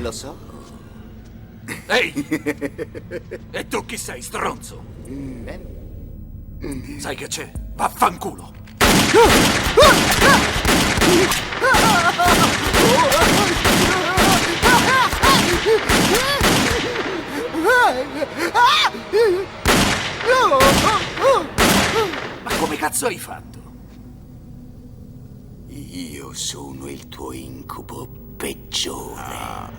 Lo so. Ehi! E tu chi sei, stronzo? Sai che c'è? Vaffanculo! Ma come cazzo hai fatto? Io sono il tuo incubo peggiore.